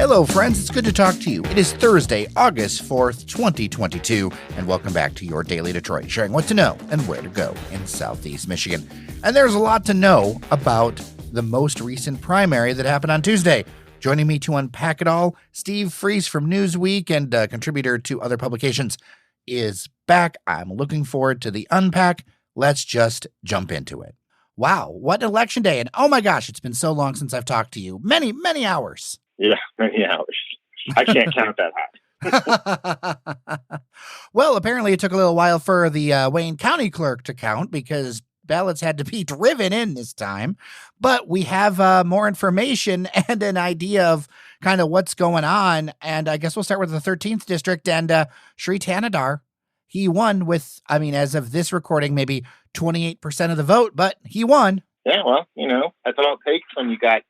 Hello, friends. It's good to talk to you. It is Thursday, August 4th, 2022, and welcome back to your Daily Detroit, sharing what to know and where to go in Southeast Michigan. And there's a lot to know about the most recent primary that happened on Tuesday. Joining me to unpack it all, Steve Freese from Newsweek and a contributor to other publications is back. I'm looking forward to the unpack. Let's just jump into it. Wow, what an election day. And oh my gosh, it's been so long since I've talked to you. Many, many hours. Yeah, many hours. I can't count that high. Well, apparently it took a little while for the Wayne County clerk to count because ballots had to be driven in this time. But we have more information and an idea of kind of what's going on. And I guess we'll start with the 13th district and Sri Tanadar. He won with, as of this recording, maybe 28% of the vote, but he won. Yeah, well, that's all it takes when you got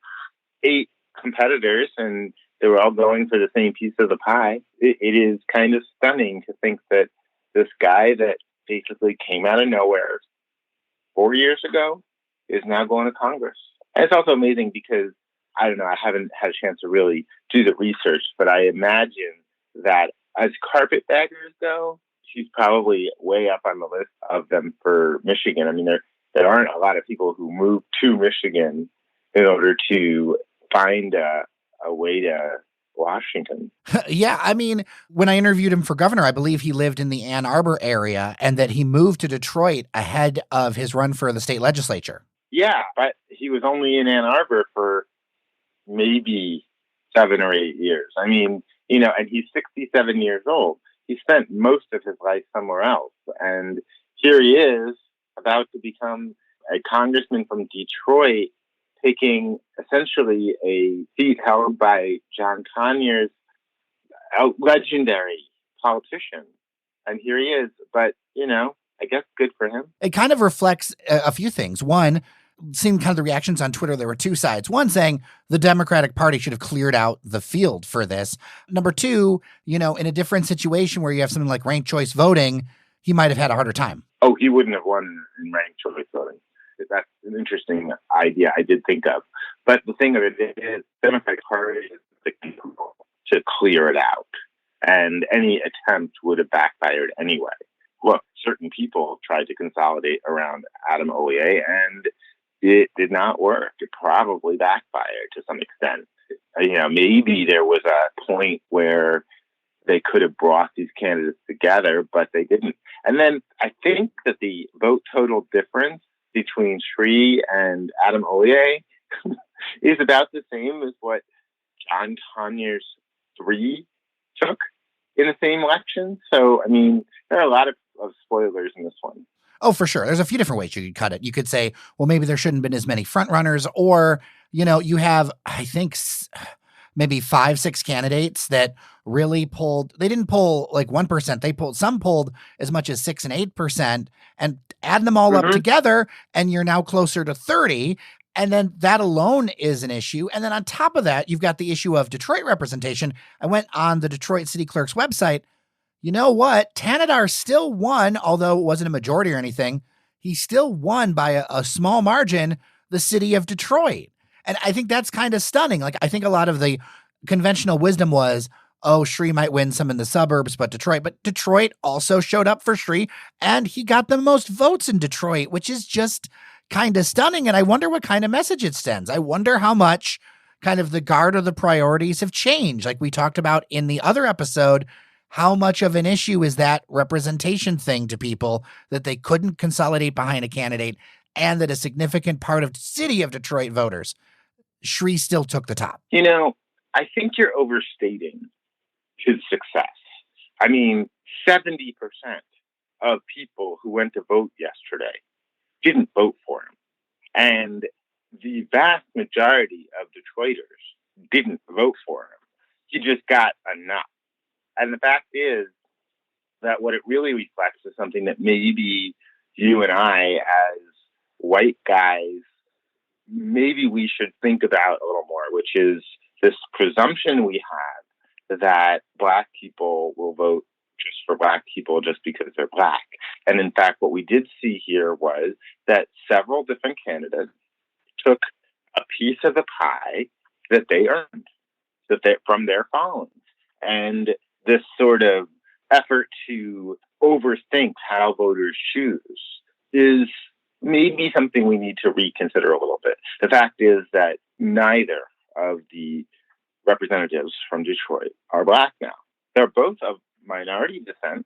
8 competitors and they were all going for the same piece of the pie. It is kind of stunning to think that this guy that basically came out of nowhere 4 years ago is now going to Congress. And it's also amazing because, I don't know, I haven't had a chance to really do the research, but I imagine that as carpetbaggers go, she's probably way up on the list of them for Michigan. There aren't a lot of people who move to Michigan in order to find a way to Washington. Yeah, when I interviewed him for governor, I believe he lived in the Ann Arbor area and that he moved to Detroit ahead of his run for the state legislature. Yeah, but he was only in Ann Arbor for maybe 7 or 8 years. And he's 67 years old. He spent most of his life somewhere else. And here he is about to become a congressman from Detroit, taking essentially a seat held by John Conyers, a legendary politician. And here he is. But, I guess good for him. It kind of reflects a few things. One, seeing kind of the reactions on Twitter, there were two sides. One saying the Democratic Party should have cleared out the field for this. Number two, in a different situation where you have something like ranked choice voting, he might have had a harder time. Oh, he wouldn't have won in ranked choice voting. That's an interesting idea I did think of. But the thing of it is, Democratic Party is the people to clear it out. And any attempt would have backfired anyway. Look, certain people tried to consolidate around Adam Ollier, and it did not work. It probably backfired to some extent. Maybe there was a point where they could have brought these candidates together, but they didn't. And then I think that the vote total difference between Sri and Adam Ollier is about the same as what John Conyers 3 took in the same election. So, there are a lot of spoilers in this one. Oh, for sure. There's a few different ways you could cut it. You could say, well, maybe there shouldn't have been as many front runners, or, you have, I think, maybe 5-6 candidates that really pulled. They didn't pull like 1%. Some pulled as much as 6 and 8%, and add them all up together, and you're now closer to 30. And then that alone is an issue. And then on top of that, you've got the issue of Detroit representation. I went on the Detroit City Clerk's website. You know what? Tanadar still won, although it wasn't a majority or anything. He still won by a small margin, the city of Detroit. And I think that's kind of stunning. Like, I think a lot of the conventional wisdom was, oh, Sri might win some in the suburbs, but Detroit also showed up for Sri, and he got the most votes in Detroit, which is just kind of stunning. And I wonder what kind of message it sends. I wonder how much kind of the guard or the priorities have changed. Like we talked about in the other episode, how much of an issue is that representation thing to people that they couldn't consolidate behind a candidate, and that a significant part of the city of Detroit voters, Sri still took the top. I think you're overstating his success. 70% of people who went to vote yesterday didn't vote for him. And the vast majority of Detroiters didn't vote for him. He just got enough. And the fact is that what it really reflects is something that maybe you and I, as white guys, maybe we should think about a little more, which is this presumption we have that Black people will vote just for Black people just because they're Black. And in fact, what we did see here was that several different candidates took a piece of the pie that they earned. from their followings. And this sort of effort to overthink how voters choose is maybe something we need to reconsider a little bit. The fact is that neither of the representatives from Detroit are Black now. They're both of minority descent,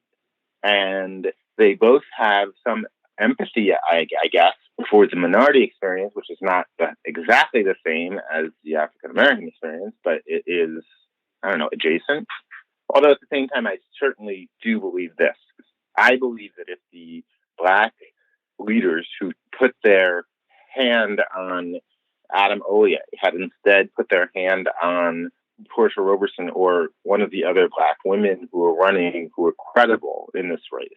and they both have some empathy, I guess, for the minority experience, which is not exactly the same as the African American experience, but it is, I don't know, adjacent. Although at the same time, I certainly do believe this. I believe that if the Black leaders who put their hand on Adam Oye had instead put their hand on Portia Roberson or one of the other Black women who were running, who were credible in this race,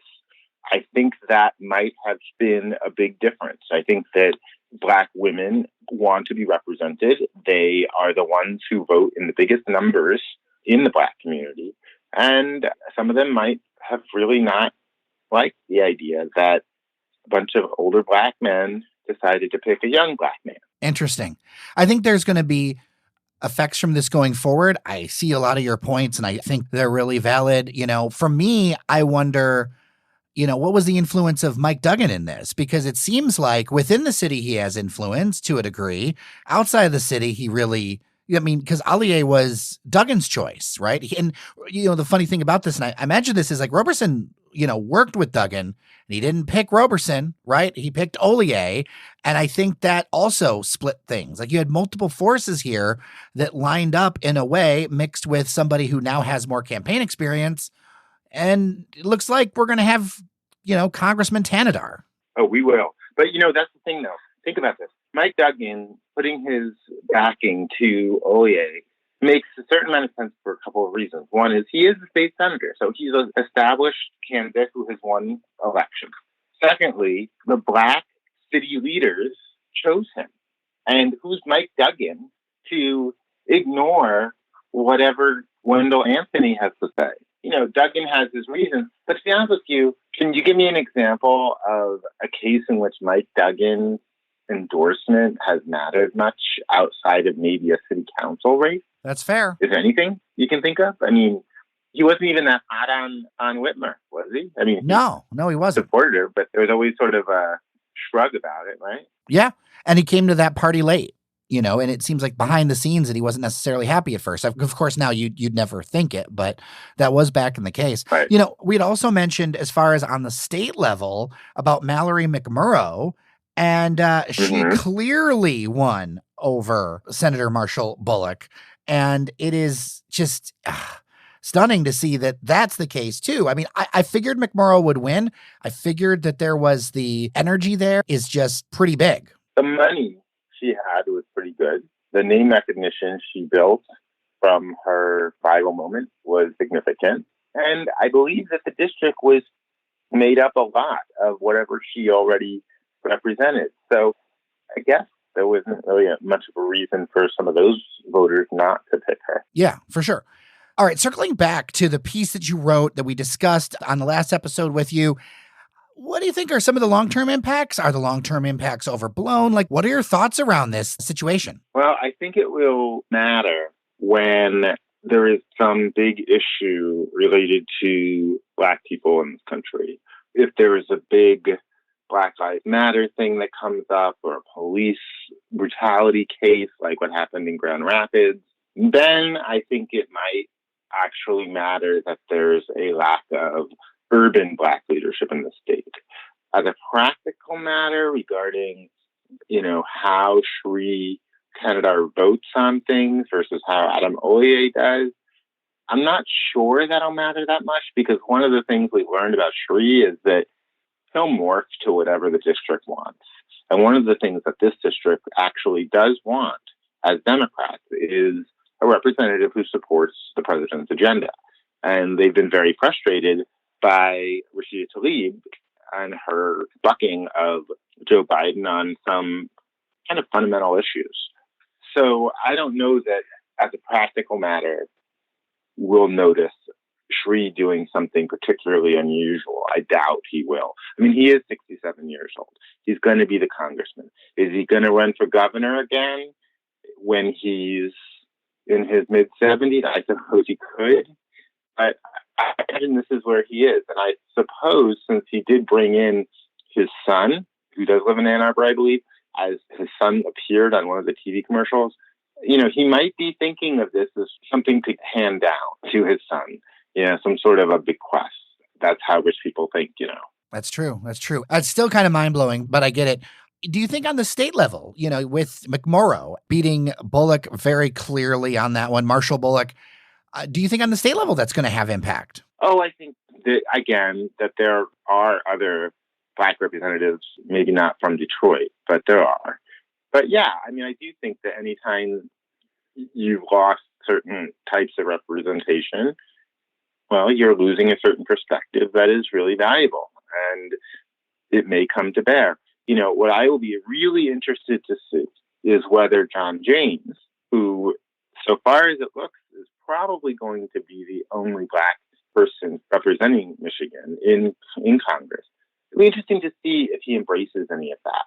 I think that might have been a big difference. I think that Black women want to be represented. They are the ones who vote in the biggest numbers in the Black community. And some of them might have really not liked the idea that a bunch of older Black men decided to pick a young Black man. Interesting. I think there's going to be effects from this going forward. I see a lot of your points and I think they're really valid. For me, I wonder, what was the influence of Mike Duggan in this? Because it seems like within the city, he has influence to a degree. Outside of the city, he really, because Allier was Duggan's choice, right? And, the funny thing about this, and I imagine this is like Roberson, worked with Duggan and he didn't pick Roberson, right? He picked Ollier. And I think that also split things. Like you had multiple forces here that lined up in a way mixed with somebody who now has more campaign experience. And it looks like we're going to have, Congressman Tanadar. Oh, we will. But, that's the thing, though. Think about this. Mike Duggan putting his backing to Ollier makes a certain amount of sense for a couple of reasons. One is he is a state senator, so he's an established candidate who has won elections. Secondly, the Black city leaders chose him. And who's Mike Duggan to ignore whatever Wendell Anthony has to say? Duggan has his reasons. But to be honest with you, can you give me an example of a case in which Mike Duggan's endorsement has mattered much outside of maybe a city council race? That's fair. Is there anything you can think of? I mean, he wasn't even that hot on Whitmer, was he? I mean, no, he wasn't. Supported her, but there was always sort of a shrug about it, right? Yeah, and he came to that party late, and it seems like behind the scenes that he wasn't necessarily happy at first. Of course, now you'd never think it, but that was back in the case. Right. We'd also mentioned as far as on the state level about Mallory McMurrow, and she clearly won over Senator Marshall Bullock. And it is just stunning to see that that's the case, too. I mean, I figured McMurrow would win. I figured that there was the energy there is just pretty big. The money she had was pretty good. The name recognition she built from her viral moment was significant. And I believe that the district was made up a lot of whatever she already represented. So I guess there wasn't really much of a reason for some of those voters not to pick her. Yeah, for sure. All right, circling back to the piece that you wrote that we discussed on the last episode with you, what do you think are some of the long-term impacts? Are the long-term impacts overblown? Like, what are your thoughts around this situation? Well, I think it will matter when there is some big issue related to Black people in this country. If there is a big Black Lives Matter thing that comes up or a police brutality case like what happened in Grand Rapids, then I think it might actually matter that there's a lack of urban Black leadership in the state. As a practical matter regarding, how Sri Tanadar votes on things versus how Adam Oye does, I'm not sure that'll matter that much because one of the things we've learned about Sri is that he'll morph to whatever the district wants. And one of the things that this district actually does want as Democrats is a representative who supports the president's agenda. And they've been very frustrated by Rashida Tlaib and her bucking of Joe Biden on some kind of fundamental issues. So I don't know that as a practical matter, we'll notice Sri doing something particularly unusual. I doubt he will. I mean, he is 67 years old. He's going to be the congressman. Is he going to run for governor again when he's in his mid 70s. I suppose he could, but I imagine this is where he is. And I suppose since he did bring in his son, who does live in Ann Arbor, I believe, as his son appeared on one of the TV commercials, he might be thinking of this as something to hand down to his son, some sort of a bequest. That's how rich people think. That's true. That's true. It's still kind of mind blowing, but I get it. Do you think on the state level, with McMorrow beating Bullock very clearly on that one, Marshall Bullock, do you think on the state level that's going to have impact? Oh, I think that, again, that there are other Black representatives, maybe not from Detroit, but there are. But yeah, I do think that anytime you've lost certain types of representation, well, you're losing a certain perspective that is really valuable, and it may come to bear. What I will be really interested to see is whether John James, who, so far as it looks, is probably going to be the only Black person representing Michigan in Congress. It'll be interesting to see if he embraces any of that.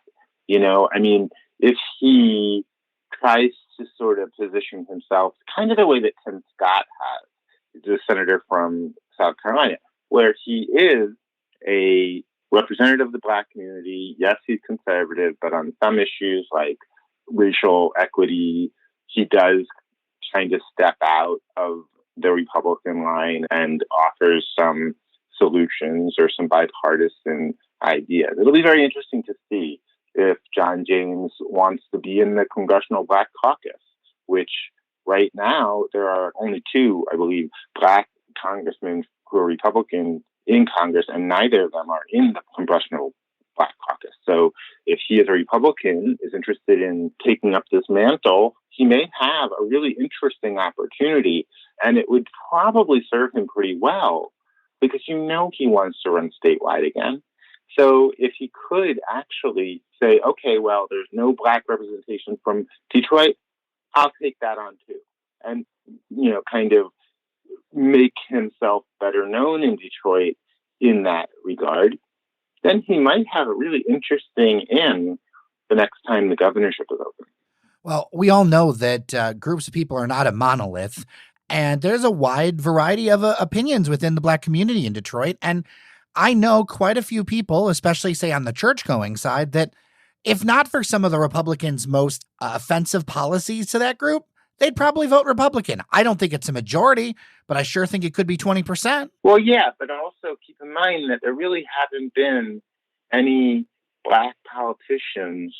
If he tries to sort of position himself kind of the way that Tim Scott has, the senator from South Carolina, where he is a representative of the Black community. Yes, he's conservative, but on some issues like racial equity, he does kind of step out of the Republican line and offers some solutions or some bipartisan ideas. It'll be very interesting to see if John James wants to be in the Congressional Black Caucus, which right now there are only two, I believe, Black congressmen who are Republican in Congress, and neither of them are in the Congressional Black Caucus. So if he as a Republican is interested in taking up this mantle, he may have a really interesting opportunity, and it would probably serve him pretty well because he wants to run statewide again. So if he could actually say, okay, well, there's no Black representation from Detroit, I'll take that on too. And, kind of make himself better known in Detroit in that regard, then he might have a really interesting in the next time the governorship is open. Well, we all know that groups of people are not a monolith, and there's a wide variety of opinions within the Black community in Detroit. And I know quite a few people, especially say on the church-going side, that if not for some of the Republicans' most offensive policies to that group, they'd probably vote Republican. I don't think it's a majority, but I sure think it could be 20%. Well, yeah, but also keep in mind that there really haven't been any Black politicians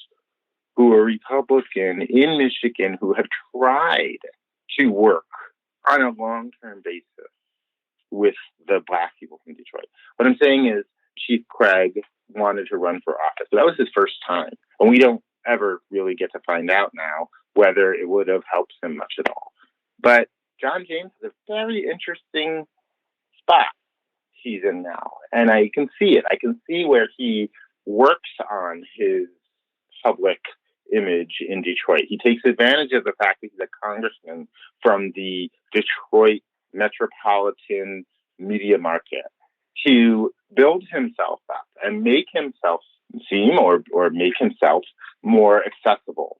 who are Republican in Michigan who have tried to work on a long-term basis with the Black people from Detroit. What I'm saying is Chief Craig wanted to run for office. So that was his first time. And we don't ever really get to find out now whether it would have helped him much at all. But John James is a very interesting spot he's in now. And I can see it. I can see where he works on his public image in Detroit. He takes advantage of the fact that he's a congressman from the Detroit metropolitan media market to build himself up and make himself seem or make himself more accessible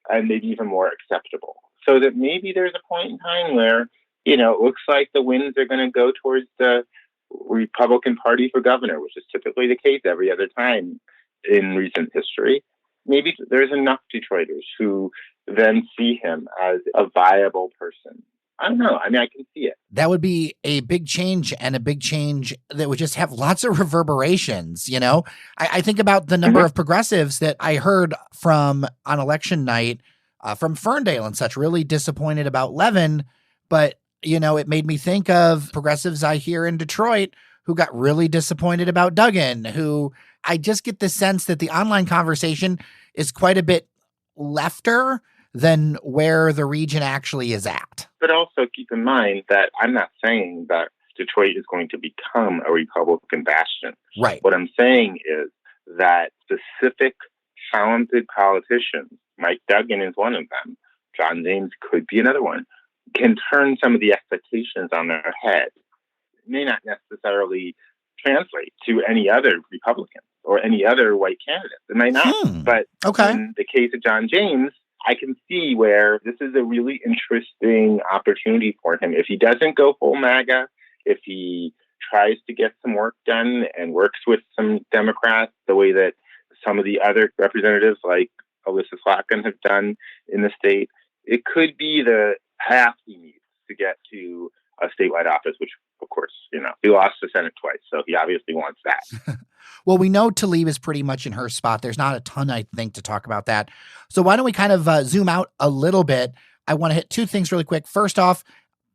and maybe even more acceptable. So that maybe there's a point in time where, it looks like the winds are going to go towards the Republican Party for governor, which is typically the case every other time in recent history. Maybe there's enough Detroiters who then see him as a viable person. I don't know. I can see it. That would be a big change, and a big change that would just have lots of reverberations. I think about the number of progressives that I heard from on election night from Ferndale and such, really disappointed about Levin. But, it made me think of progressives I hear in Detroit who got really disappointed about Duggan, who I just get the sense that the online conversation is quite a bit lefter than where the region actually is at. But also keep in mind that I'm not saying that Detroit is going to become a Republican bastion. Right. What I'm saying is that specific talented politicians, Mike Duggan is one of them, John James could be another one, can turn some of the expectations on their head. It may not necessarily translate to any other Republican or any other white candidate. It might not. But okay. in the case of John James, I can see where this is a really interesting opportunity for him. If he doesn't go full MAGA, if he tries to get some work done and works with some Democrats the way that some of the other representatives like Alyssa Slotkin have done in the state, it could be the half he needs to get to a statewide office, which, of course, he lost the Senate twice, so he obviously wants that. Well, we know Tlaib is pretty much in her spot. There's not a ton, I think, to talk about that. So why don't we kind of zoom out a little bit? I want to hit two things really quick. First off,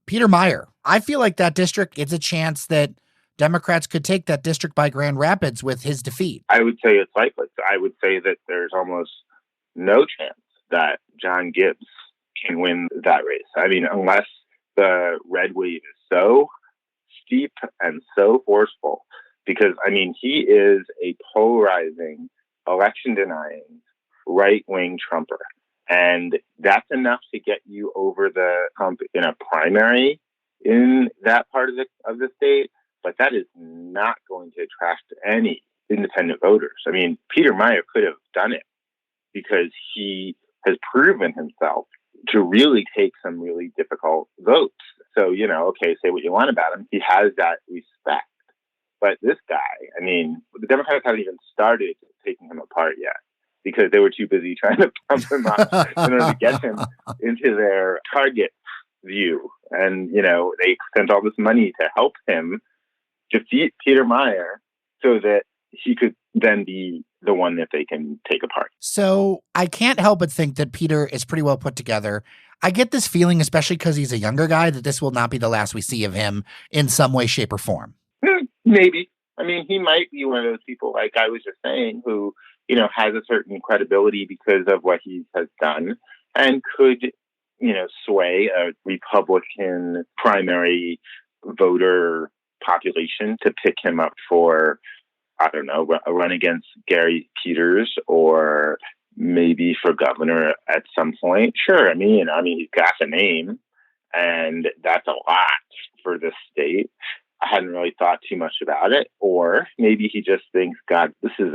Peter Meijer. I feel like that district, it's a chance that Democrats could take that district by Grand Rapids with his defeat. I would say it's likely. I would say that there's almost no chance that John Gibbs can win that race. I mean, unless the red wave is so steep and so forceful, because, I mean, he is a polarizing, election-denying, right-wing Trumper. And that's enough to get you over the hump in a primary in that part of the state. But that is not going to attract any independent voters. I mean, Peter Meijer could have done it because he has proven himself to really take some really difficult votes. So, okay, say what you want about him. He has that respect. But this guy, I mean, the Democrats haven't even started taking him apart yet because they were too busy trying to pump him up in order to get him into their target view. And, they spent all this money to help him defeat Peter Meijer so that he could then be the one that they can take apart. So I can't help but think that Peter is pretty well put together. I get this feeling, especially because he's a younger guy, that this will not be the last we see of him in some way, shape, or form. Maybe. I mean, he might be one of those people, like I was just saying, who, has a certain credibility because of what he has done and could, sway a Republican primary voter population to pick him up for, I don't know, a run against Gary Peters or maybe for governor at some point. Sure. I mean, he's got the name and that's a lot for the state. I hadn't really thought too much about it. Or maybe he just thinks, God, this is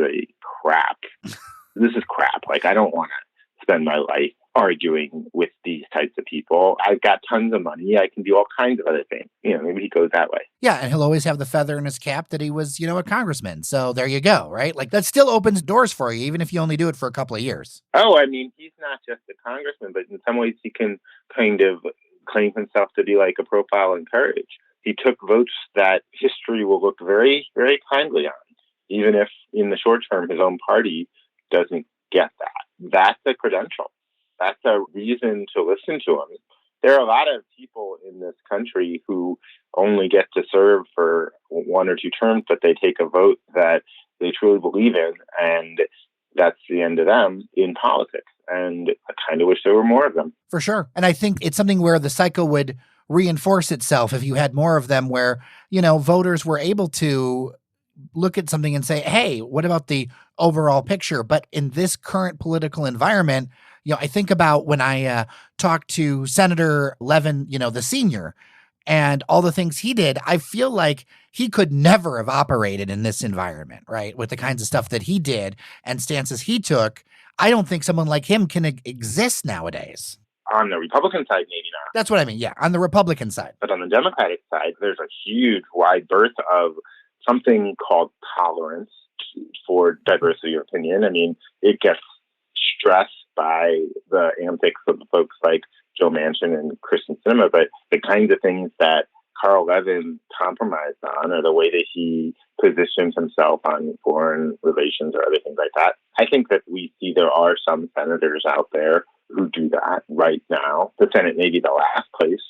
crap. This is crap. Like, I don't want to spend my life arguing with these types of people. I've got tons of money. I can do all kinds of other things. Maybe he goes that way. Yeah, and he'll always have the feather in his cap that he was, a congressman. So there you go, right? Like, that still opens doors for you, even if you only do it for a couple of years. Oh, I mean, he's not just a congressman, but in some ways he can kind of claim himself to be like a profile in courage. He took votes that history will look very, very kindly on, even if in the short term his own party doesn't get that. That's a credential. That's a reason to listen to him. There are a lot of people in this country who only get to serve for 1 or 2 terms, but they take a vote that they truly believe in, and that's the end of them in politics. And I kind of wish there were more of them. For sure. And I think it's something where the cycle would reinforce itself if you had more of them where, voters were able to look at something and say, hey, what about the overall picture? But in this current political environment, I think about when I talked to Senator Levin, the senior, and all the things he did. I feel like he could never have operated in this environment, right? With the kinds of stuff that he did and stances he took. I don't think someone like him can exist nowadays. On the Republican side, maybe not. That's what I mean. Yeah, on the Republican side. But on the Democratic side, there's a huge wide berth of something called tolerance for diversity of opinion. I mean, it gets stressed by the antics of the folks like Joe Manchin and Kristen Sinema, but the kinds of things that Carl Levin compromised on, or the way that he positions himself on foreign relations or other things like that, I think that we see there are some senators out there who do that right now. The Senate may be the last place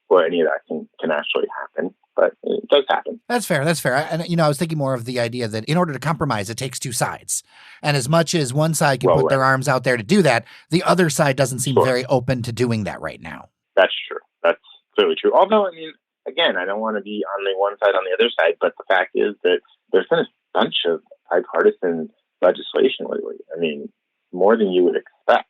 where any of that can actually happen, but it does happen. That's fair. And, I was thinking more of the idea that in order to compromise, it takes two sides. And as much as one side can put their arms out there to do that, the other side doesn't seem very open to doing that right now. That's true. That's clearly true. Although, I mean, again, I don't want to be on the one side, on the other side, but the fact is that there's been a bunch of bipartisan legislation lately. I mean, more than you would expect.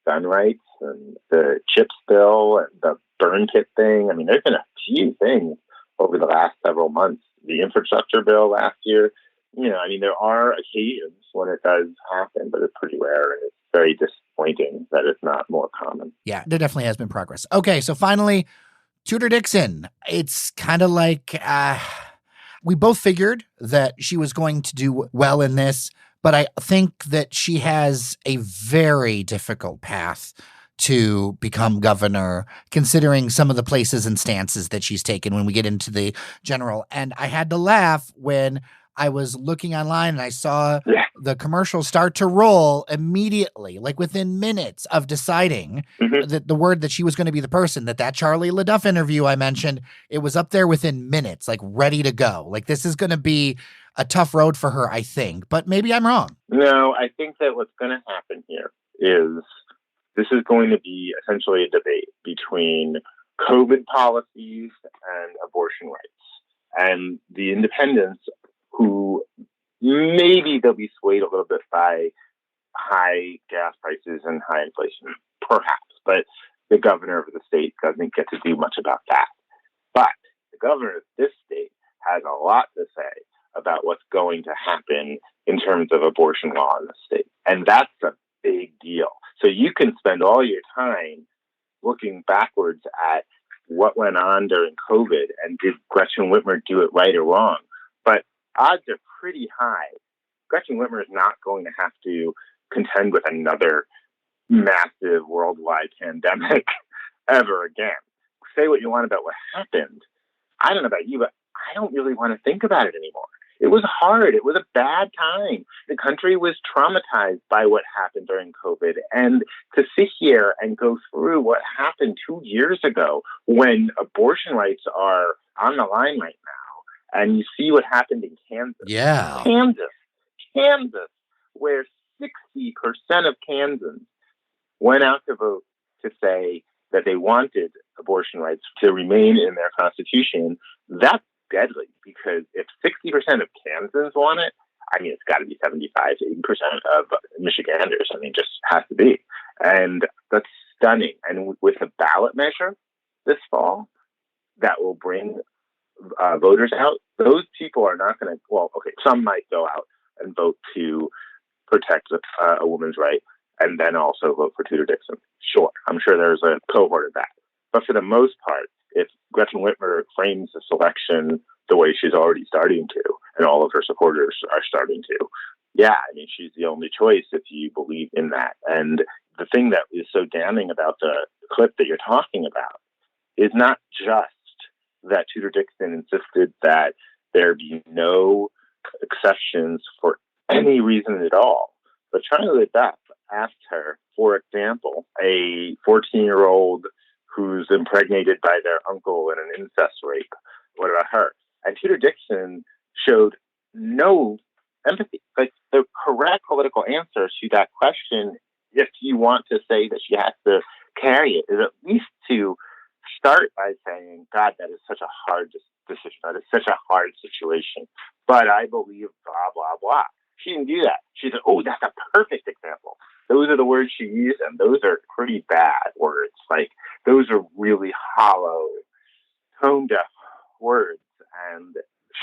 Gun rights and the CHIPS bill and the burn kit thing. I mean, there's been a few things over the last several months. The infrastructure bill last year. There are occasions when it does happen, but it's pretty rare and it's very disappointing that it's not more common. Yeah, there definitely has been progress. Okay, so finally, Tudor Dixon. It's kind of like we both figured that she was going to do well in this, but I think that she has a very difficult path to become governor, considering some of the places and stances that she's taken when we get into the general. And I had to laugh when I was looking online and I saw the commercial start to roll immediately, like within minutes of deciding that the word that she was going to be the person, that Charlie LaDuff interview I mentioned, it was up there within minutes, like ready to go. Like this is going to be a tough road for her, I think, but maybe I'm wrong. No, I think that what's going to happen here is this is going to be essentially a debate between COVID policies and abortion rights. And the independents, who maybe they'll be swayed a little bit by high gas prices and high inflation, perhaps. But the governor of the state doesn't get to do much about that. But the governor of this state has a lot to say about what's going to happen in terms of abortion law in the state. And that's a big deal. So you can spend all your time looking backwards at what went on during COVID and did Gretchen Whitmer do it right or wrong? But odds are pretty high. Gretchen Whitmer is not going to have to contend with another massive worldwide pandemic ever again. Say what you want about what happened. I don't know about you, but I don't really want to think about it anymore. It was hard. It was a bad time. The country was traumatized by what happened during COVID. And to sit here and go through what happened 2 years ago when abortion rights are on the line right now, and you see what happened in Kansas. Yeah. Kansas, where 60% of Kansans went out to vote to say that they wanted abortion rights to remain in their constitution. That's deadly, because if 60% of Kansans want it, I mean, it's got to be 75 to 80% of Michiganders. I mean, just has to be. And that's stunning. And with a ballot measure this fall that will bring voters out, those people are not going to, well, okay, some might go out and vote to protect a woman's right and then also vote for Tudor Dixon. Sure, I'm sure there's a cohort of that. But for the most part, if Gretchen Whitmer frames this election the way she's already starting to, and all of her supporters are starting to, yeah, I mean, she's the only choice if you believe in that. And the thing that is so damning about the clip that you're talking about is not just that Tudor Dixon insisted that there be no exceptions for any reason at all, but Charlie LaDuff asked her, for example, a 14-year-old who's impregnated by their uncle in an incest rape. What about her? And Tudor Dixon showed no empathy. Like, the correct political answer to that question, if you want to say that she has to carry it, is at least to start by saying, God, that is such a hard decision. That is such a hard situation. But I believe blah, blah, blah. She didn't do that. She said, oh, that's a perfect example. Those are the words she used, and those are pretty bad words. Like, those are really hollow, tone-deaf words, and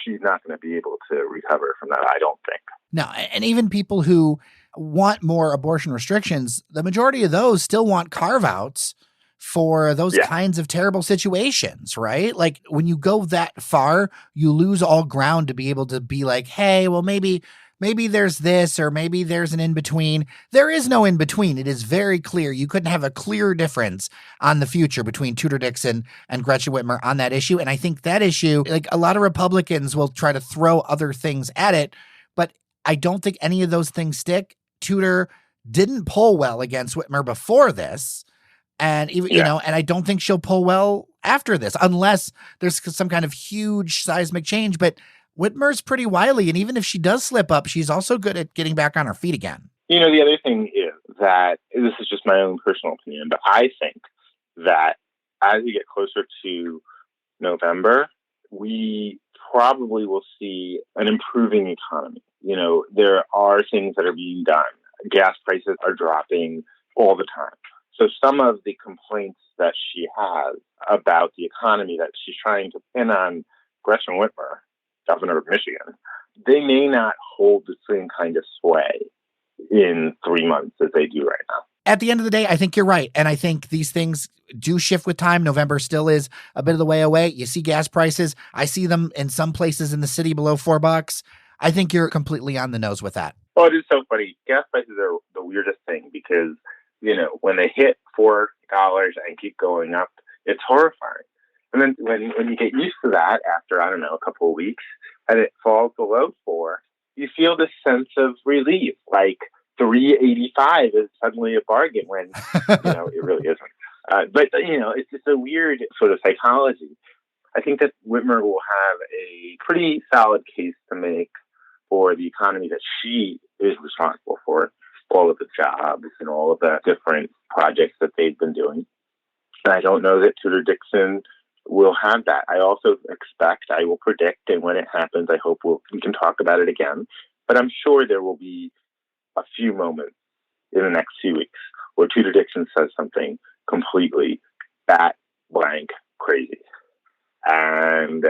she's not going to be able to recover from that, I don't think. No, and even people who want more abortion restrictions, the majority of those still want carve-outs for those kinds of terrible situations, right? Like, when you go that far, you lose all ground to be able to be like, hey, well, maybe there's this, or maybe there's an in-between. There is no in-between. It is very clear. You couldn't have a clearer difference on the future between Tudor Dixon and Gretchen Whitmer on that issue. And I think that issue, like, a lot of Republicans will try to throw other things at it, but I don't think any of those things stick. Tudor didn't poll well against Whitmer before this. And even, you know, and I don't think she'll pull well after this, unless there's some kind of huge seismic change. But Whitmer's pretty wily, and even if she does slip up, she's also good at getting back on her feet again. You know, the other thing is that, this is just my own personal opinion, but I think that as we get closer to November, we probably will see an improving economy. You know, there are things that are being done. Gas prices are dropping all the time. So some of the complaints that she has about the economy that she's trying to pin on Gretchen Whitmer, governor of Michigan, they may not hold the same kind of sway in 3 months as they do right now. At the end of the day, I think you're right. And I think these things do shift with time. November still is a bit of the way away. You see gas prices. I see them in some places in the city below $4. I think you're completely on the nose with that. Oh, it is so funny. Gas prices are the weirdest thing because, when they hit $4 and keep going up, it's horrifying. And then when you get used to that after, I don't know, a couple of weeks and it falls below 4, you feel this sense of relief. Like $3.85 is suddenly a bargain when, it really isn't. But it's just a weird sort of psychology. I think that Whitmer will have a pretty solid case to make for the economy that she is responsible for, all of the jobs and all of the different projects that they've been doing. And I don't know that Tudor Dixon will have that. I also I will predict, and when it happens, I hope we can talk about it again. But I'm sure there will be a few moments in the next few weeks where Tudor Dixon says something completely bat blank crazy. And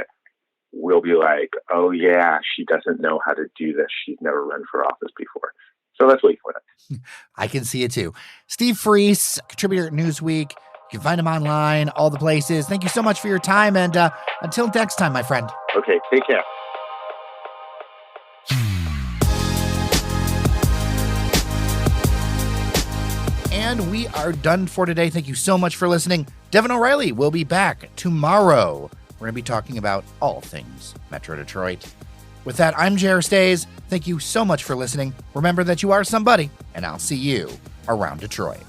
we'll be like, oh yeah, she doesn't know how to do this. She's never run for office before. So let's wait for that. I can see it too. Steve Freese, contributor at Newsweek. You can find him online, all the places. Thank you so much for your time. And until next time, my friend. Okay, take care. And we are done for today. Thank you so much for listening. Devin O'Reilly will be back tomorrow. We're going to be talking about all things Metro Detroit. With that, I'm J.R. Stays. Thank you so much for listening. Remember that you are somebody, and I'll see you around Detroit.